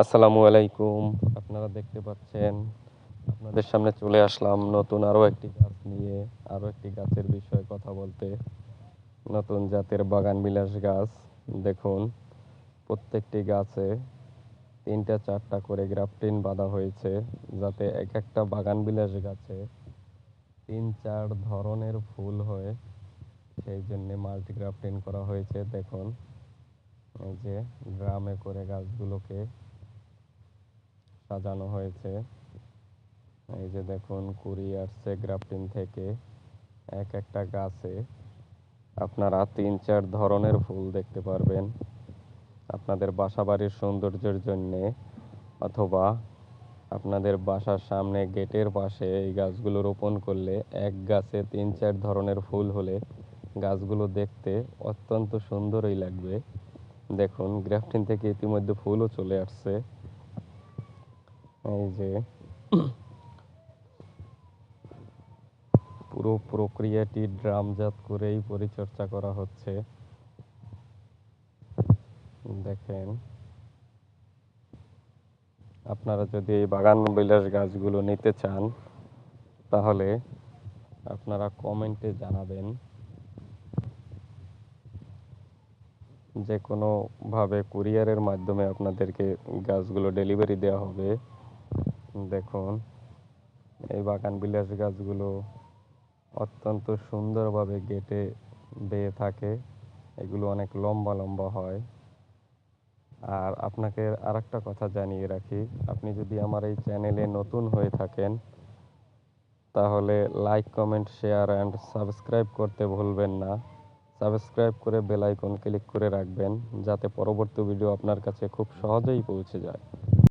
আসসালামু আলাইকুম। আপনারা দেখতে পাচ্ছেন আপনাদের সামনে চলে আসলাম নতুন আরো একটি গাছ নিয়ে, আরো একটি গাছের বিষয়ে কথা বলতে। নতুন জাতের বাগানবিলাস গাছ। দেখুন, প্রত্যেকটি গাছে ৩টা ৪টা করে গ্রাফটিন বাঁধা হয়েছে, যাতে এক একটা বাগানবিলাস গাছে ৩-৪ ধরনের ফুল হয়, সেই জন্যে মাল্টি গ্রাফটিং করা হয়েছে। দেখুন, এই যে ড্রামে করে গাছগুলোকে সাজানো হয়েছে। এই যে দেখুন, কুড়ি আসছে গ্রাফটিং থেকে। এক একটা গাছে আপনারা ৩-৪ ধরনের ফুল দেখতে পারবেন আপনাদের বাসাবাড়ির সৌন্দর্যের জন্যে, অথবা আপনাদের বাসার সামনে গেটের পাশে এই গাছগুলো রোপণ করলে এক গাছে ৩-৪ ধরনের ফুল হলে গাছগুলো দেখতে অত্যন্ত সুন্দরই লাগবে। দেখুন, গ্রাফটিং থেকে ইতিমধ্যে ফুলও চলে আসছে। এই যে পুরো প্রক্রিয়াটি ড্রামজাত করেই পরিচর্যা করা হচ্ছে। দেখেন, আপনারা যদি এই বাগান বিলাস গাছগুলো নিতে চান, তাহলে আপনারা কমেন্টে জানাবেন। যে কোনোভাবে কুরিয়ারের মাধ্যমে আপনাদেরকে গাছগুলো ডেলিভারি দেওয়া হবে। দেখুন, এই বাগান বিলাস গাছগুলো অত্যন্ত সুন্দরভাবে গেটে বেয়ে থাকে। এগুলো অনেক লম্বা লম্বা হয়। আর আপনাকে আরেকটা কথা জানিয়ে রাখি, আপনি যদি আমার এই চ্যানেলে নতুন হয়ে থাকেন, তাহলে like, comment, share and subscribe করতে ভুলবেন না। সাবস্ক্রাইব করে বেল আইকন ক্লিক করে রাখবেন, যাতে পরবর্তী ভিডিও আপনার কাছে খুব সহজেই পৌঁছে যায়।